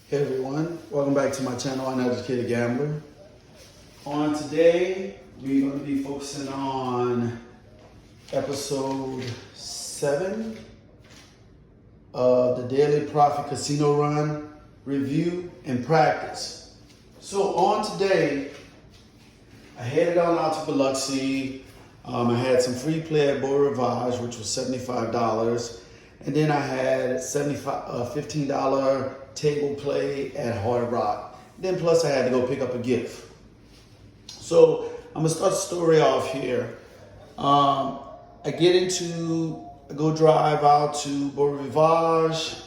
Hey everyone, welcome back to my channel, Uneducated Gambler. On today, we're going to be focusing on episode 7 of the Daily Profit Casino Run Review and Practice. So on today, I headed on out to Biloxi. I had some free play at Beau Rivage, which was $75. And then I had $15 table play at Hard Rock. Then plus I had to go pick up a gift. So I'm gonna start the story off here. I go drive out to Beau Rivage.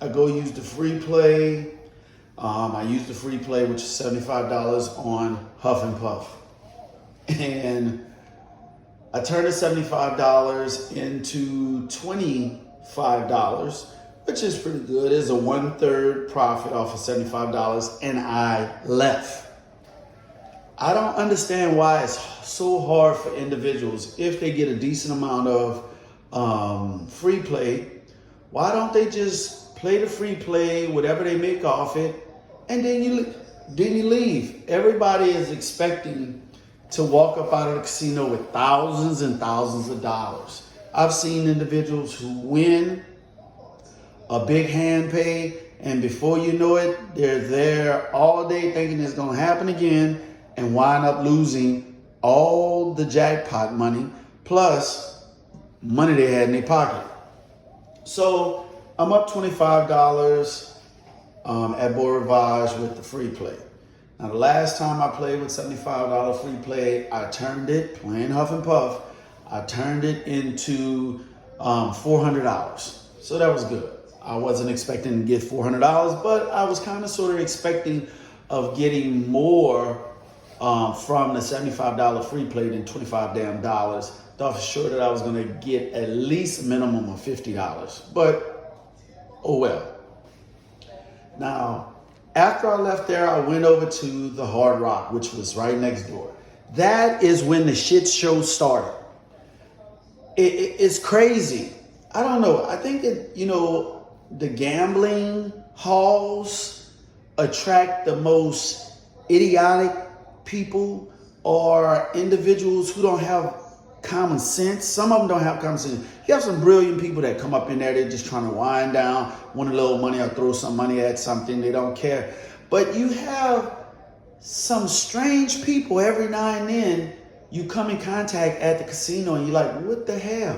I go use the free play. I use the free play, which is $75 on Huff and Puff. And I turned the $75 into $25, which is pretty good. It's a 1/3 profit off of $75, and I left. I don't understand why it's so hard for individuals if they get a decent amount of free play. Why don't they just play the free play, whatever they make off it, and then you leave? Everybody is expecting to walk up out of the casino with thousands and thousands of dollars. I've seen individuals who win a big hand pay, and before you know it, they're there all day thinking it's gonna happen again and wind up losing all the jackpot money plus money they had in their pocket. So I'm up $25 at Beau Rivage with the free play. Now the last time I played with $75 free play, I turned it, playing Huff and Puff, I turned it into $400. So that was good. I wasn't expecting to get $400, but I was kind of sort of expecting of getting more from the $75 free play than $25 damn dollars. Thought for sure that I was gonna get at least a minimum of $50, but oh well. Now, after I left there, I went over to the Hard Rock, which was right next door. That is when the shit show started. It's crazy. I don't know. I think that, the gambling halls attract the most idiotic people or individuals who don't have common sense. Some of them don't have common sense. You have some brilliant people that come up in there, they're just trying to wind down, want a little money or throw some money at something, they don't care. But you have some strange people every now and then you come in contact at the casino and you're like, what the hell?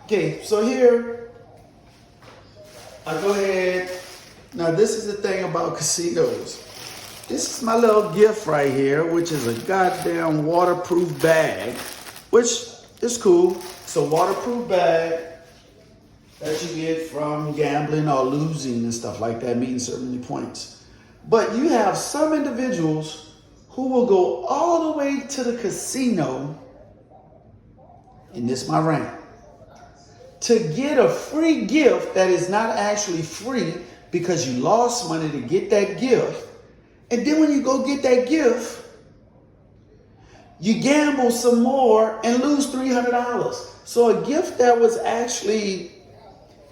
Okay, so here, I go ahead. Now this is the thing about casinos. This is my little gift right here, which is a goddamn waterproof bag, which is cool. It's a waterproof bag that you get from gambling or losing and stuff like that, meeting certain points. But you have some individuals who will go all the way to the casino, and this is my rant, to get a free gift that is not actually free because you lost money to get that gift. And then when you go get that gift, you gamble some more and lose $300. So a gift that was actually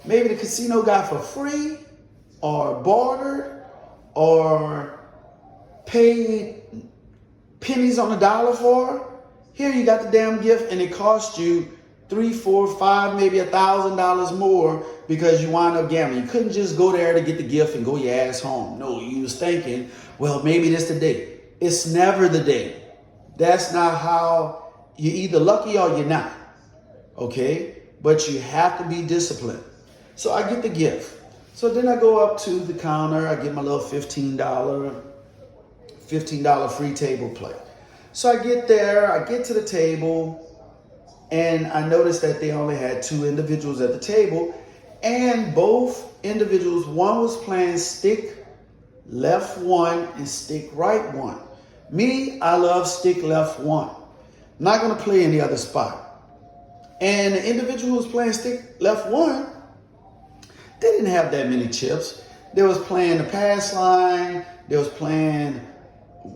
maybe the casino got for free or bartered or paid pennies on the dollar for, here you got the damn gift and it cost you $3, $4, $5, maybe $1,000 more because you wound up gambling. You couldn't just go there to get the gift and go your ass home. No, you was thinking, well, maybe this the day. It's never the day. That's not how, you're either lucky or you're not, okay? But you have to be disciplined. So I get the gift. So then I go up to the counter, I get my little $15 free table play. So I get there, I get to the table, and I noticed that they only had 2 individuals at the table, and both individuals, one was playing stick left 1 and stick right 1. Me, I love stick left 1. Not gonna play any other spot. And the individual who was playing stick left 1, they didn't have that many chips. They was playing the pass line, they was playing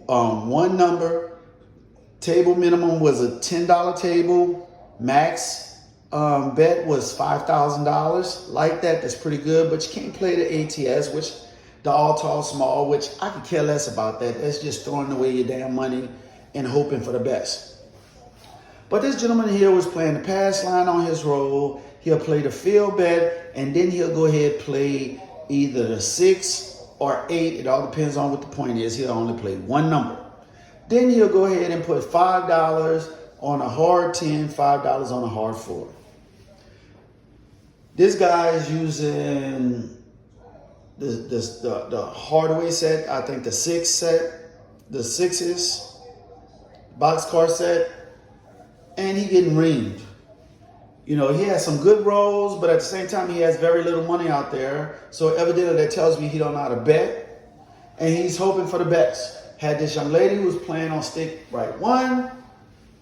one number. Table minimum was a $10 table. Max bet was $5,000. Like that, that's pretty good, but you can't play the ATS, which the all tall small, which I could care less about that. That's just throwing away your damn money and hoping for the best. But this gentleman here was playing the pass line on his roll. He'll play the field bet, and then he'll go ahead and play either the 6 or 8. It all depends on what the point is. He'll only play one number. Then he'll go ahead and put $5 on a hard 10, $5 on a hard 4. This guy is using the Hardaway set, I think the 6 set, the 6s, boxcar set, and he getting reamed. You know, he has some good rolls, but at the same time, he has very little money out there. So evidently that tells me he don't know how to bet, and he's hoping for the best. Had this young lady who was playing on stick right 1,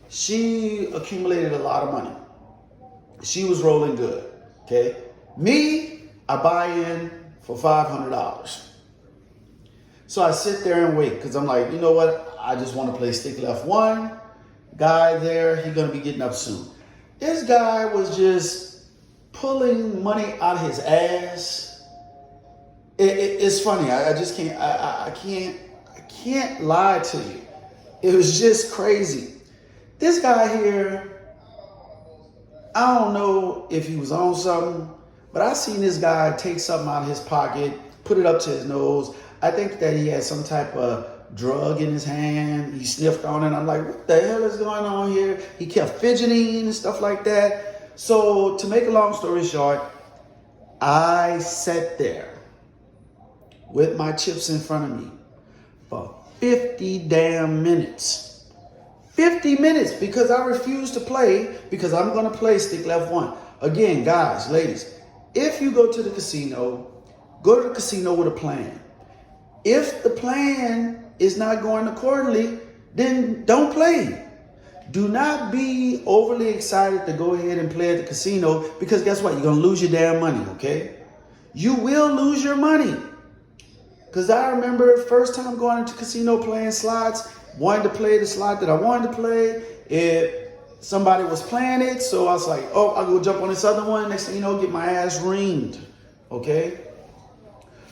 she accumulated a lot of money. She was rolling good, okay? Me, I buy in for $500. So I sit there and wait, because I'm like, you know what? I just want to play stick left 1. Guy there, he's going to be getting up soon. This guy was just pulling money out of his ass. It's funny. I just can't. I can't lie to you. It was just crazy. This guy here, I don't know if he was on something, but I seen this guy take something out of his pocket, put it up to his nose. I think that he had some type of drug in his hand. He sniffed on it. I'm like, what the hell is going on here? He kept fidgeting and stuff like that. So to make a long story short, I sat there with my chips in front of me for 50 damn minutes. 50 minutes, because I refused to play, because I'm going to play stick left 1. Again, guys, ladies, if you go to the casino, go to the casino with a plan. If the plan is not going accordingly, then don't play. Do not be overly excited to go ahead and play at the casino, because guess what? You're going to lose your damn money, okay? You will lose your money. Because I remember first time going into casino playing slots, wanted to play the slot that I wanted to play. Somebody was playing it, so I was like, oh, I'll go jump on this other one. Next thing you know, get my ass reamed, okay?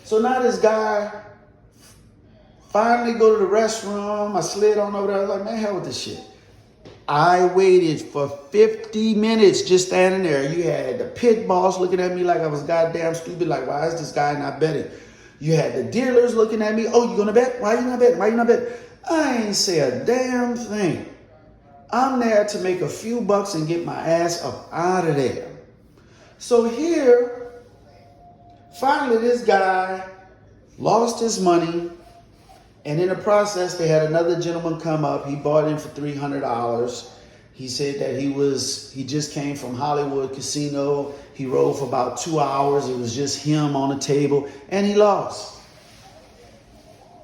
So now this guy finally go to the restroom. I slid on over there. I was like, man, hell with this shit. I waited for 50 minutes just standing there. You had the pit boss looking at me like I was goddamn stupid. Like, why is this guy not betting? You had the dealers looking at me. Oh, you gonna bet? Why you not betting? Why you not betting? I ain't say a damn thing. I'm there to make a few bucks and get my ass up out of there. So here, finally this guy lost his money. And in the process, they had another gentleman come up. He bought in for $300. He said that he just came from Hollywood Casino. He rolled for about 2 hours. It was just him on the table, and he lost.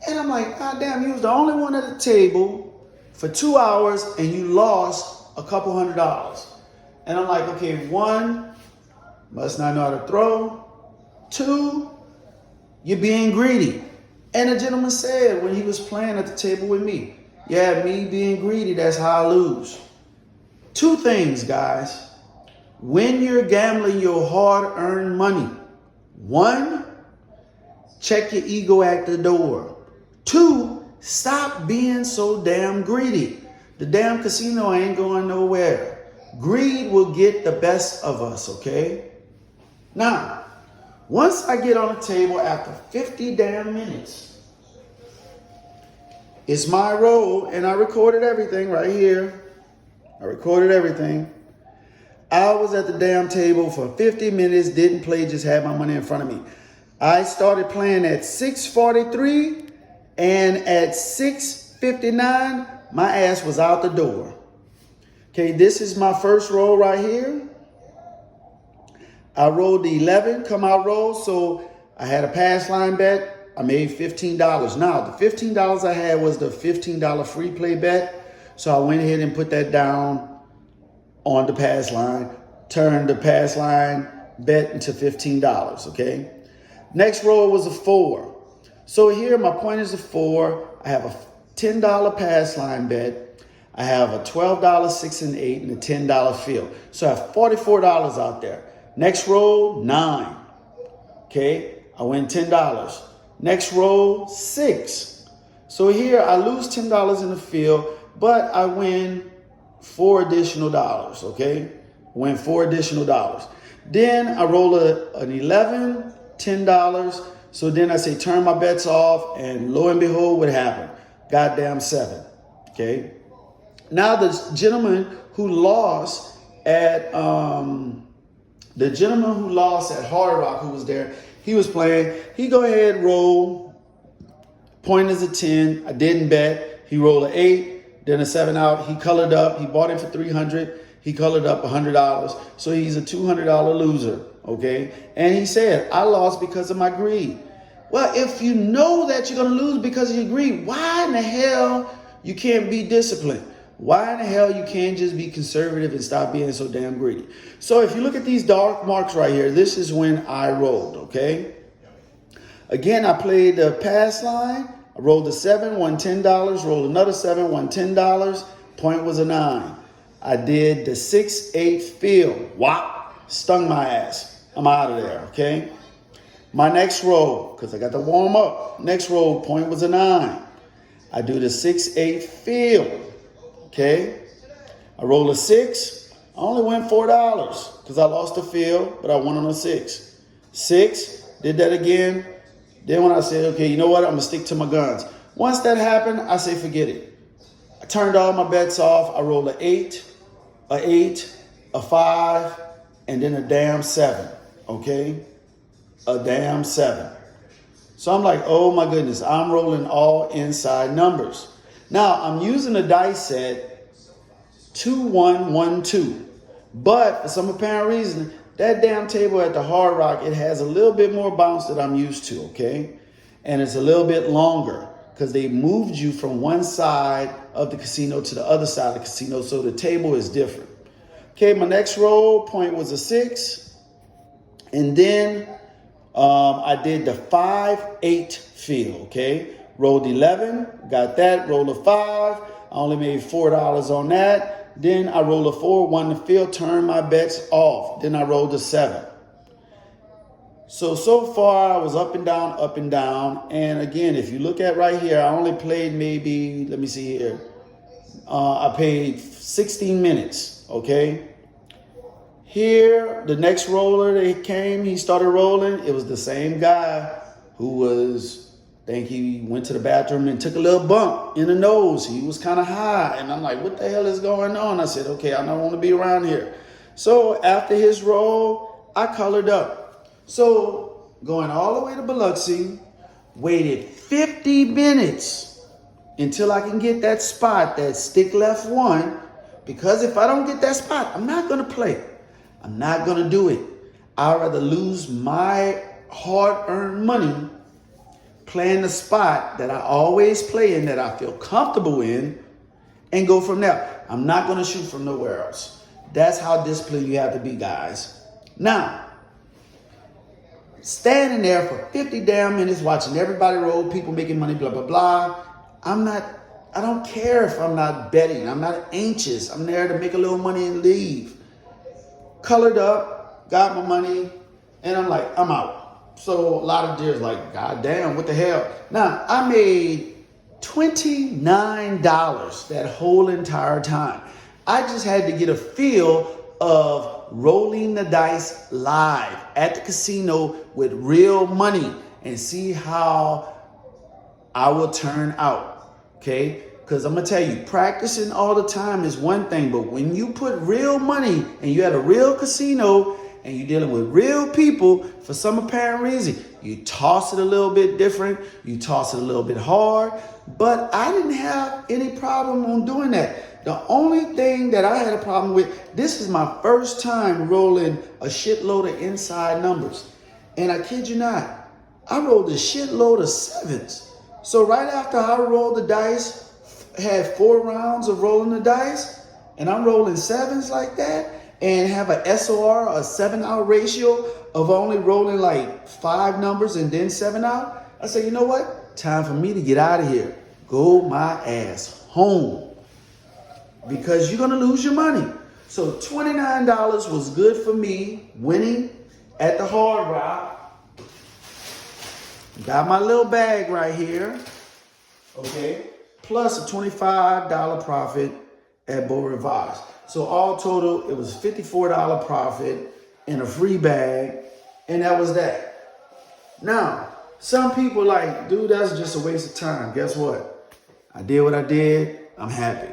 And I'm like, God damn, you was the only one at the table for 2 hours, and you lost a couple $100. And I'm like, okay, 1, must not know how to throw. 2, you're being greedy. And the gentleman said when he was playing at the table with me, yeah, me being greedy, that's how I lose. 2 things, guys. When you're gambling your hard-earned money, 1, check your ego at the door. 2, stop being so damn greedy. The damn casino ain't going nowhere. Greed will get the best of us, okay? Now, once I get on the table after 50 damn minutes, it's my roll, and I recorded everything right here. I recorded everything. I was at the damn table for 50 minutes, didn't play, just had my money in front of me. I started playing at 6:43, and at 6:59, my ass was out the door. Okay, this is my first roll right here. I rolled the 11, come out roll, so I had a pass line bet. I made $15. Now, the $15 I had was the $15 free play bet. So I went ahead and put that down on the pass line, turned the pass line bet into $15, okay? Next roll was a 4. So here, my point is a 4. I have a $10 pass line bet. I have a $12 6 and 8 and a $10 field. So I have $44 out there. Next roll, 9. Okay, I win $10. Next roll, 6. So here I lose $10 in the field, but I win $4 additional, okay? Win $4 additional. Then I roll an 11, $10. So then I say turn my bets off, and lo and behold, what happened? Goddamn 7, okay? Now the gentleman who lost at Hard Rock, who was there, he was playing. He go ahead, roll. Point is a 10. I didn't bet. He rolled an 8, then a 7 out. He colored up. He bought in for $300. He colored up $100. So he's a $200 loser, okay? And he said, I lost because of my greed. Well, if you know that you're going to lose because of your greed, why in the hell you can't be disciplined? Why in the hell you can't just be conservative and stop being so damn greedy? So if you look at these dark marks right here, this is when I rolled, okay? Again, I played the pass line. I rolled a 7, won $10. Rolled another 7, won $10. Point was a 9. I did the 6-8 field. Whop! Stung my ass. I'm out of there, okay? My next roll, because I got to warm up. Next roll, point was a 9. I do the 6-8 field, okay? I roll a 6. I only win $4 because I lost the field, but I won on a 6. 6, did that again. Then when I said, okay, you know what? I'm going to stick to my guns. Once that happened, I say, forget it. I turned all my bets off. I rolled an 8, a 5, and then a damn 7, okay? A damn 7. So I'm like, oh my goodness, I'm rolling all inside numbers. Now I'm using a dice set 2112, but for some apparent reason, that damn table at the Hard Rock, it has a little bit more bounce that I'm used to, okay? And it's a little bit longer because they moved you from one side of the casino to the other side of the casino, so the table is different. Okay, my next roll point was a 6, and then I did the 5-8 field, okay? Rolled 11, got that, rolled a 5. I only made $4 on that. Then I rolled a 4, won the field, turned my bets off. Then I rolled a 7. So far I was up and down, up and down. And again, if you look at right here, I only played maybe, let me see here. I played 16 minutes, okay? Here, the next roller that came, he started rolling. It was the same guy who was, I think he went to the bathroom and took a little bump in the nose. He was kind of high. And I'm like, what the hell is going on? I said, okay, I don't want to be around here. So after his roll, I colored up. So going all the way to Biloxi, waited 50 minutes until I can get that spot, that stick left 1. Because if I don't get that spot, I'm not going to play. I'm not going to do it. I'd rather lose my hard-earned money playing the spot that I always play in, that I feel comfortable in, and go from there. I'm not going to shoot from nowhere else. That's how disciplined you have to be, guys. Now, standing there for 50 damn minutes watching everybody roll, people making money, blah, blah, blah. I don't care if I'm not betting. I'm not anxious. I'm there to make a little money and leave. Colored up, got my money, and I'm like, I'm out. So a lot of deers like, God damn, what the hell? Now, I made $29 that whole entire time. I just had to get a feel of rolling the dice live at the casino with real money and see how I will turn out, okay? Because I'm going to tell you, practicing all the time is one thing, but when you put real money and you're at a real casino and you're dealing with real people, for some apparent reason, you toss it a little bit different, you toss it a little bit hard, but I didn't have any problem on doing that. The only thing that I had a problem with, this is my first time rolling a shitload of inside numbers. And I kid you not, I rolled a shitload of 7s. So right after I rolled the dice, had 4 rounds of rolling the dice, and I'm rolling 7s like that, and have a SOR, a 7-out ratio of only rolling like 5 numbers and then 7 out. I said, you know what? Time for me to get out of here. Go my ass home. Because you're going to lose your money. So $29 was good for me winning at the Hard Rock. Got my little bag right here, okay? Plus a $25 profit at Beau Rivage. So all total, it was $54 profit in a free bag, and that was that. Now, some people like, dude, that's just a waste of time. Guess what? I did what I did. I'm happy.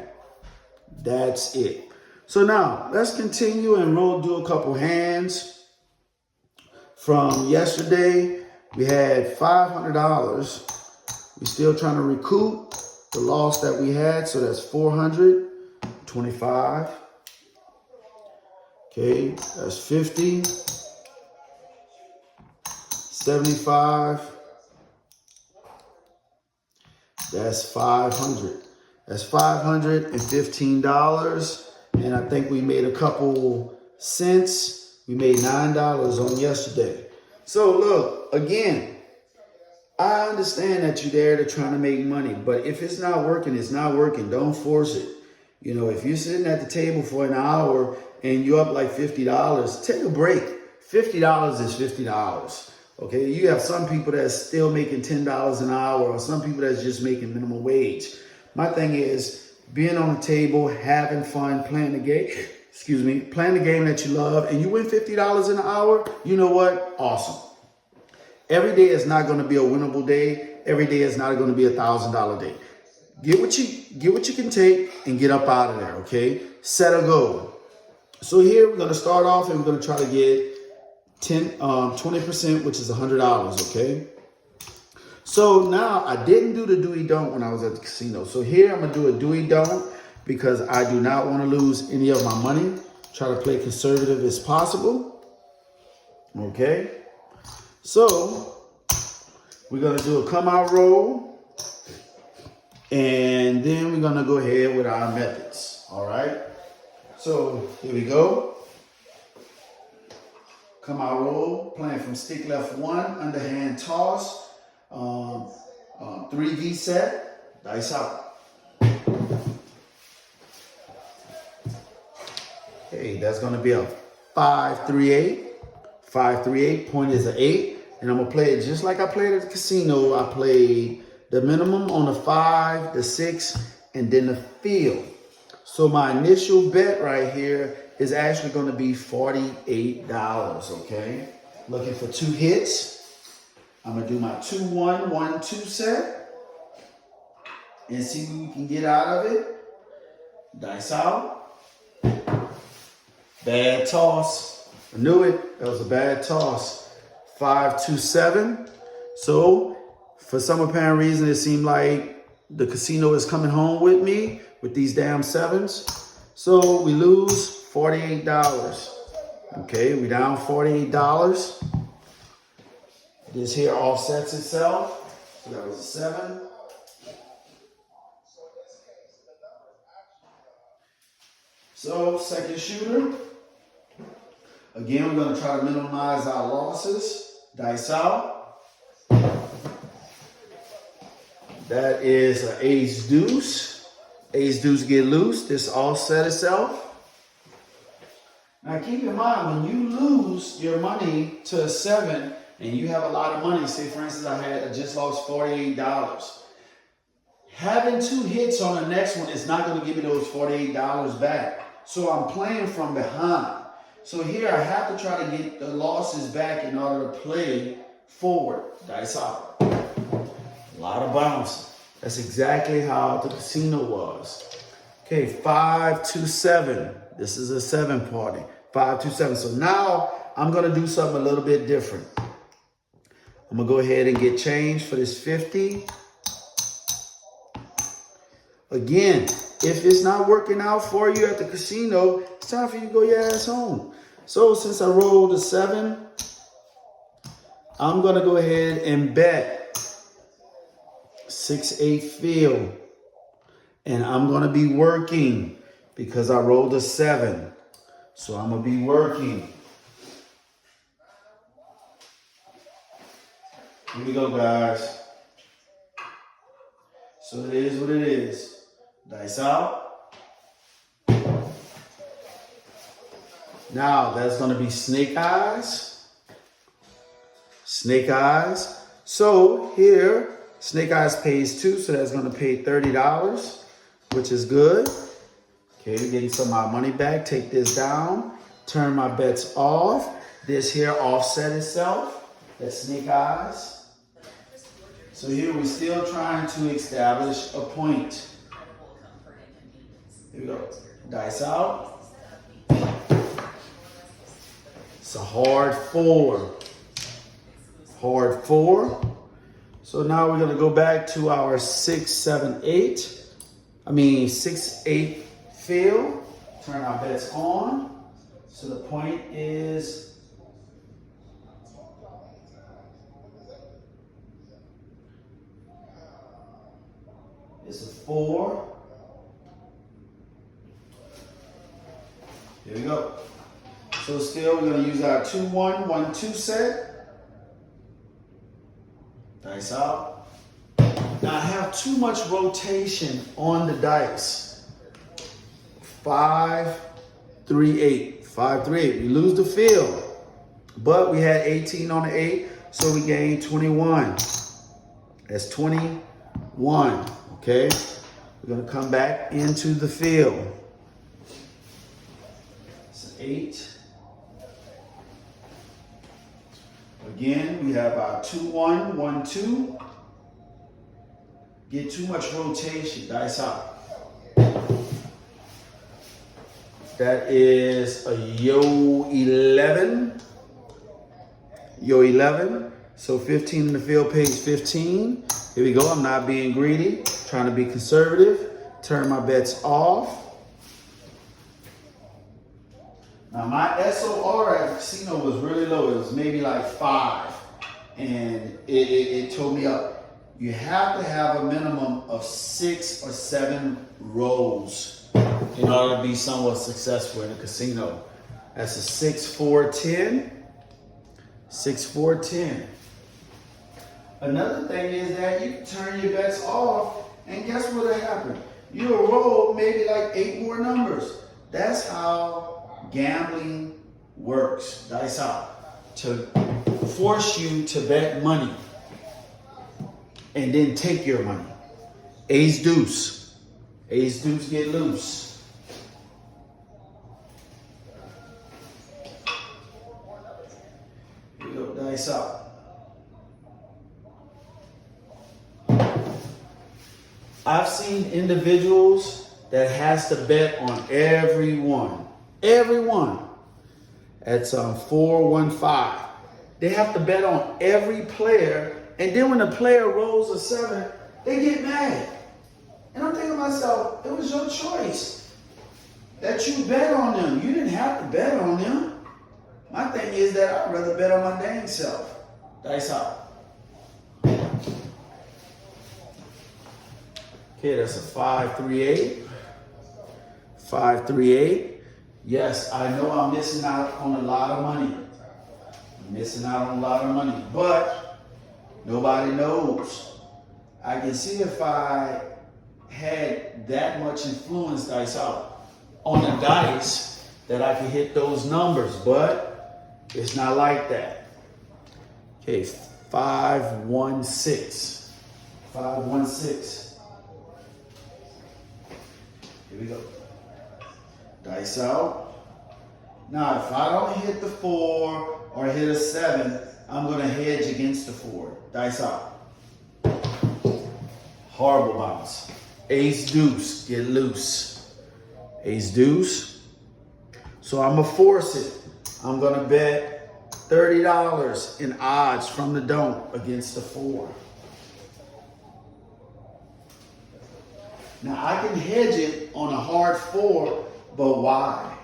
That's it. So now, let's continue and we'll do a couple hands. From yesterday, we had $500. We're still trying to recoup the loss that we had, so that's 425. Okay, that's 50, 75. That's 500. That's $515. And I think we made a couple cents. We made $9 on yesterday. So look, again, I understand that you're there to trying to make money, but if it's not working, it's not working. Don't force it. You know, if you're sitting at the table for an hour and you're up like $50, take a break. $50 is $50. Okay, you have some people that's still making $10 an hour, or some people that's just making minimum wage. My thing is being on the table, having fun, playing the game, playing the game that you love, and you win $50 an hour, you know what? Awesome. Every day is not going to be a winnable day. Every day is not going to be $1,000 day. Get what you can take and get up out of there, okay? Set a goal. So here we're going to start off and we're going to try to get 20%, which is $100, okay? So now I didn't do the Dewey Don't when I was at the casino. So here I'm going to do a Dewey Don't because I do not want to lose any of my money. Try to play conservative as possible, okay? So we're going to do a come out roll. And then we're going to go ahead with our methods, all right? So here we go. Come out roll, playing from stick left 1, underhand toss, 3V set, dice out. Okay, that's going to be a 5-3-8. 5-3-8, point is an 8. And I'm going to play it just like I played at the casino. I played the minimum on the 5, the 6, and then the field. So my initial bet right here is actually going to be $48, okay? Looking for 2 hits. I'm going to do my 2-1, 1-2 set and see what we can get out of it. Dice out. Bad toss. I knew it. That was a bad toss. 5-2-7. So for some apparent reason, it seemed like the casino is coming home with me with these damn 7s. So we lose $48. Okay, we down $48. This here offsets itself. So that was a 7. So second shooter. Again, we're going to try to minimize our losses. Dice out. That is an ace deuce. Ace deuce get loose. This offset itself. Now keep in mind, when you lose your money to a 7 and you have a lot of money, say for instance I just lost $48. Having 2 hits on the next one is not going to give me those $48 back. So I'm playing from behind. So here I have to try to get the losses back in order to play forward. Dice out. A lot of bouncing. That's exactly how the casino was. Okay, 5-2-7. This is a 7 party. 5-2-7. So now I'm going to do something a little bit different. I'm going to go ahead and get change for this 50. Again, if it's not working out for you at the casino, it's time for you to go your ass home. So since I rolled a 7, I'm going to go ahead and bet 6-8 field. And I'm going to be working because I rolled a 7. So I'm going to be working. Here we go, guys. So it is what it is. Dice out. Now that's going to be snake eyes. Snake eyes. So here, Snake Eyes pays 2, so that's going to pay $30, which is good. Okay, getting some of my money back. Take this down. Turn my bets off. This here offset itself. That's Snake Eyes. So here we're still trying to establish a point. Here we go. Dice out. It's a hard 4. Hard 4. So now we're going to go back to our 6, 7, 8. 6, 8 field. Turn our bets on. So the point is it's a 4. Here we go. So still we're going to use our 2-1, 1-2 set. Dice out. Now I have too much rotation on the dice. 5, 3, 8. 5, 3, 8. We lose the field. But we had 18 on the 8, so we gained 21. That's 21. Okay? We're going to come back into the field. It's 8. Again, we have our 2-1, 1-2. Get too much rotation. Dice out. That is a Yo 11. Yo 11. So 15 in the field pays 15. Here we go. I'm not being greedy. Trying to be conservative. Turn my bets off. Now my SOR at the casino was really low. It was maybe like 5. And it told me up. You have to have a minimum of 6 or 7 rolls in order to be somewhat successful in a casino. That's a 6, 4, 10. 6, 4, 10. Another thing is that you turn your bets off, and guess what'll happen? You'll roll maybe like 8 more numbers. That's how gambling works. Dice out. To force you to bet money and then take your money. Ace deuce. Ace deuce get loose. Here we go. Dice out. I've seen individuals that has to bet on every one. Every one. At 4, 1, 5. They have to bet on every player, and then when the player rolls a 7, they get mad. And I'm thinking to myself, it was your choice that you bet on them. You didn't have to bet on them. My thing is that I'd rather bet on my dang self. Dice out. Okay, that's a 5, 3, 8. 5, 3, 8. Yes, I know I'm missing out on a lot of money. I'm missing out on a lot of money, but nobody knows. I can see if I had that much influence, dice out, on the dice that I could hit those numbers, but it's not like that. Okay, 5, 1, 6. 5, 1, 6. Here we go. Dice out. Now, if I don't hit the 4 or hit a 7, I'm going to hedge against the 4. Dice out. Horrible bounce. Ace deuce, get loose. Ace deuce. So I'm going to force it. I'm going to bet $30 in odds from the don't against the 4. Now I can hedge it on a hard 4, but why?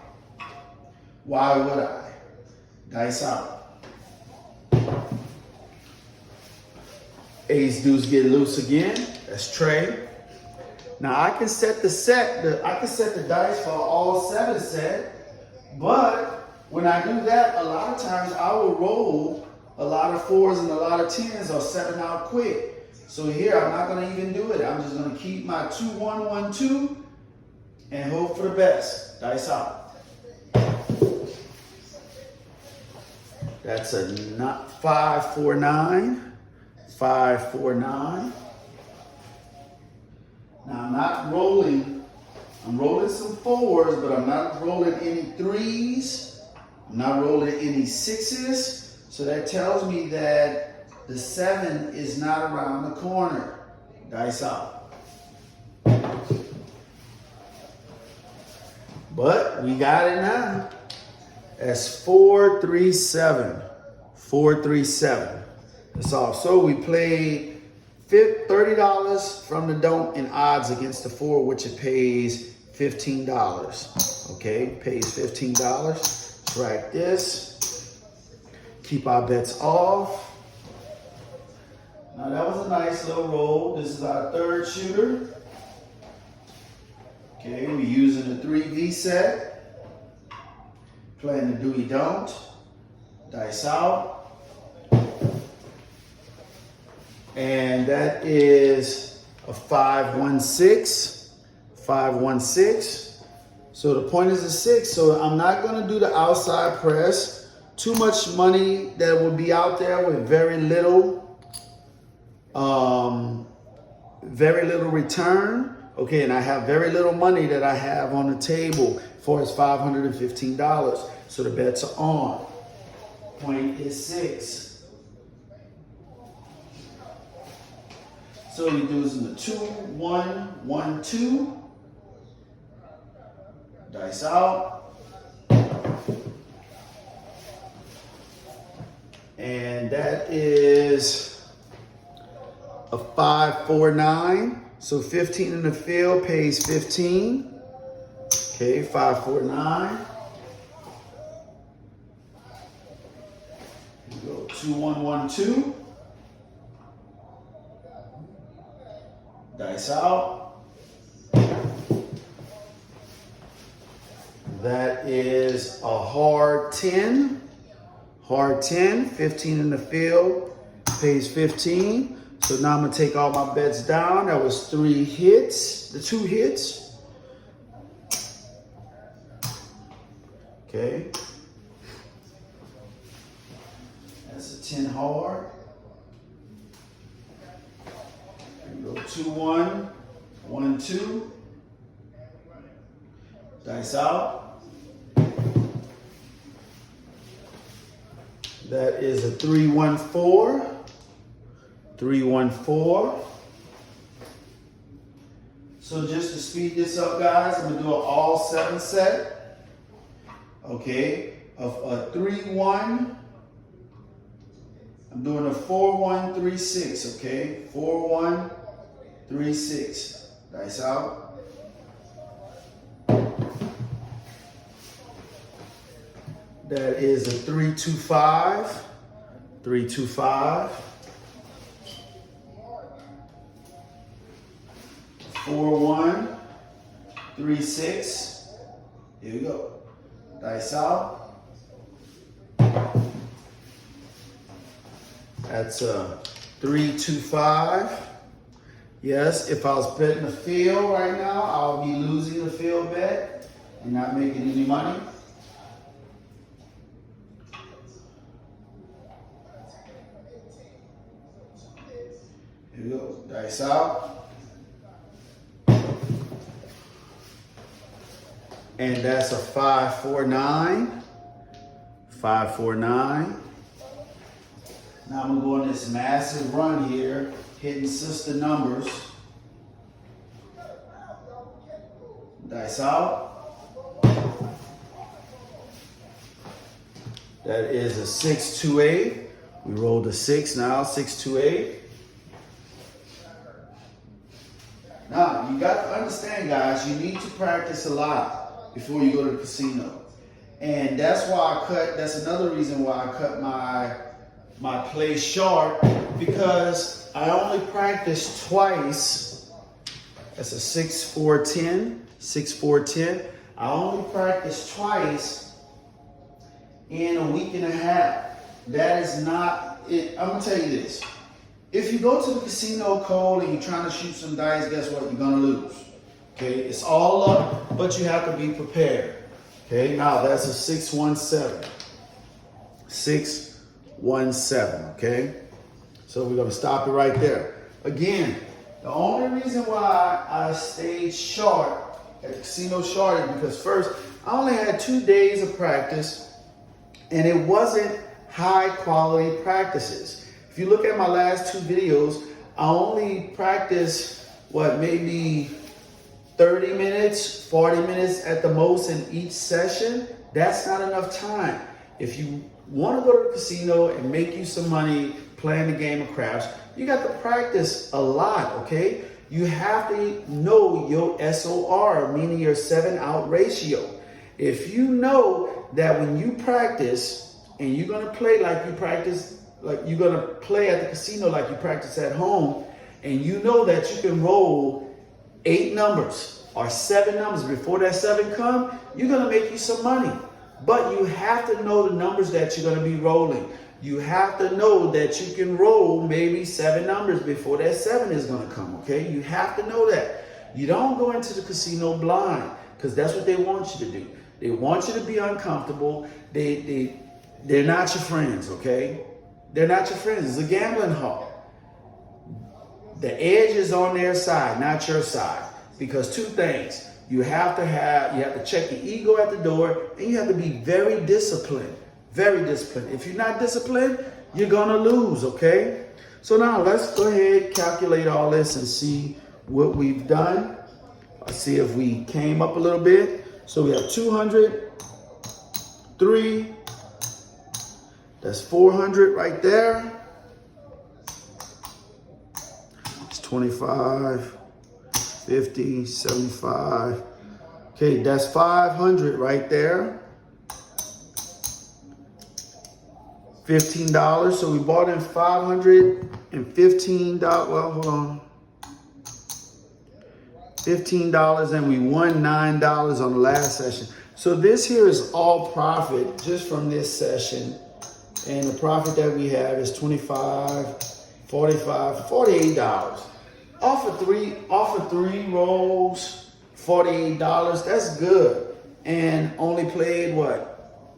Why would I? Dice out. Ace deuce get loose again. That's trade. Now I can set the dice for all 7 set, but when I do that, a lot of times I will roll a lot of 4s and a lot of 10s or 7 out quick. So here I'm not going to even do it. I'm just going to keep my 2, 1, 1, 2 and hope for the best. Dice out. That's a 5, 4, 9. 549. Now I'm not rolling, I'm rolling some fours, but I'm not rolling any threes. I'm not rolling any sixes. So that tells me that the 7 is not around the corner. Dice out. But we got it now. That's 437. 437. That's all. So we played $30 from the don't in odds against the 4, which it pays $15. Okay, pays $15. Track this. Keep our bets off. Now that was a nice little roll. This is our third shooter. Okay, we're using the 3V set. Playing the do-we don't. Dice out. And that is a 516. 516. So the point is a 6. So I'm not going to do the outside press. Too much money that would be out there with very little return. Okay, and I have very little money that I have on the table for as $515. So the bets are on. Point is 6. So we do is in the 2, 1, 1, 2. Dice out. And that is a 549. So 15 in the field pays 15. Okay, 549. Here we go, 2, 1, 1, 2. Dice out. That is a hard 10. Hard 10, 15 in the field, pays 15. So now I'm gonna take all my bets down. That was 3 hits, the 2 hits. Okay. That's a 10 hard. Go 2, 1, 1, 2. Dice out. That is a 3, 1, 4. 3, 1, 4. So just to speed this up, guys, I'm gonna do an all 7 set. Okay, of a 3, 1. I'm doing a 4, 1, 3, 6. Okay, 4, 1, 3, 6. Dice out. That is a 3, 2, 5. 3, 2, 5. 4, 1, 3, 6. Here we go. Dice out. That's a 3, 2, 5. Yes, if I was betting the field right now, I'll be losing the field bet and not making any money. Here we go. Dice out. And that's a 549. 549. Now I'm gonna go on this massive run here, hitting sister numbers. Dice out. That is a 6, 2, 8. We rolled a 6 now, 6, 2, 8. Now, you got to understand, guys, you need to practice a lot before you go to the casino. And that's why that's another reason why I cut my play short, because I only practiced twice. That's a 6, 4, 10. 6, 4, 10. I only practiced twice in a week and a half. That is not it. I'm going to tell you this. If you go to the casino cold and you're trying to shoot some dice, guess what? You're going to lose. Okay? It's all up, but you have to be prepared. Okay? Now, that's a 6, 1, 7. 6, 1, 7. Okay? So we're gonna stop it right there. Again, the only reason why I stayed short at the casino short is because first, I only had 2 days of practice and it wasn't high quality practices. If you look at my last 2 videos, I only practiced, maybe 30 minutes, 40 minutes at the most in each session. That's not enough time. If you want to go to the casino and make you some money playing the game of craps, you got to practice a lot, okay? You have to know your SOR, meaning your 7-out ratio. If you know that when you practice and you're going to play like you practice, like you're going to play at the casino like you practice at home, and you know that you can roll 8 numbers or 7 numbers before that 7 come, you're going to make you some money. But you have to know the numbers that you're going to be rolling. You have to know that you can roll maybe 7 numbers before that 7 is going to come, okay? You have to know that. You don't go into the casino blind, because that's what they want you to do. They want you to be uncomfortable. They're not your friends, okay? They're not your friends. It's a gambling hall. The edge is on their side, not your side. Because 2 things. You have to check your ego at the door, and you have to be very disciplined. Very disciplined. If you're not disciplined, you're gonna lose, okay? So now let's go ahead, calculate all this and see what we've done. Let's see if we came up a little bit. So we have 200, 3, that's 400 right there. It's 25, 50, 75. Okay, that's 500 right there. $15. So we bought in $515. Well, hold on. $15, and we won $9 on the last session. So this here is all profit just from this session. And the profit that we have is $25, $45, $48. Off of three rolls, $48. That's good. And only played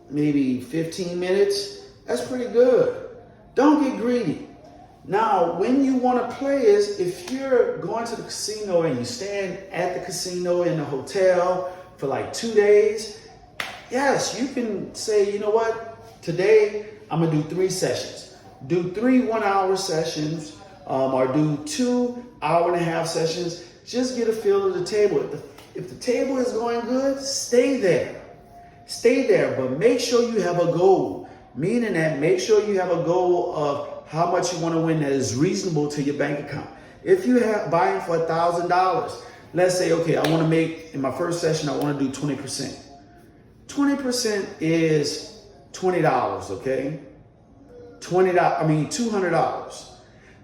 maybe 15 minutes. That's pretty good. Don't get greedy. Now, when you want to play is if you're going to the casino and you stand at the casino in the hotel for 2 days, yes, you can say, you know what? Today, I'm going to do 3 sessions. Do 3 1-hour sessions or do 2 1.5-hour sessions. Just get a feel of the table. If the table is going good, stay there. Stay there, but make sure you have a goal. Meaning that make sure you have a goal of how much you want to win that is reasonable to your bank account. If you have buying for $1,000, let's say, okay, I want to make, in my first session, I want to do 20%. 20% is $20, okay? $200.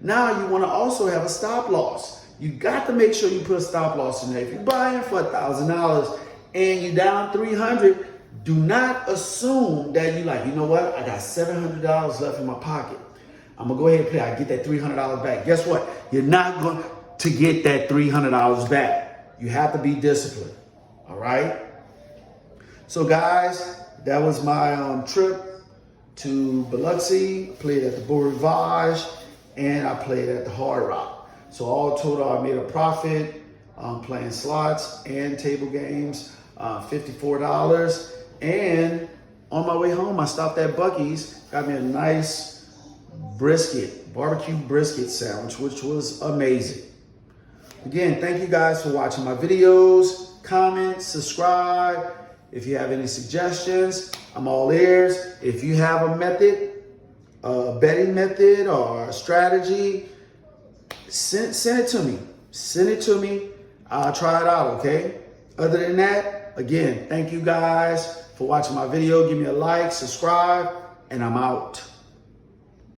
Now you want to also have a stop loss. You got to make sure you put a stop loss in there. If you're buying for $1,000 and you're down $300, do not assume that you you know what? I got $700 left in my pocket. I'm going to go ahead and play. I get that $300 back. Guess what? You're not going to get that $300 back. You have to be disciplined. All right? So, guys, that was my trip to Biloxi. I played at the Beau Rivage, and I played at the Hard Rock. So, all total, I made a profit playing slots and table games, $54. And on my way home, I stopped at Buc-ee's, got me a nice barbecue brisket sandwich, which was amazing. Again, thank you guys for watching my videos. Comment, subscribe. If you have any suggestions, I'm all ears. If you have a method, a betting method or a strategy, send it to me. Send it to me. I'll try it out, okay? Other than that, again, thank you guys for watching my video. Give me a like, subscribe, and I'm out.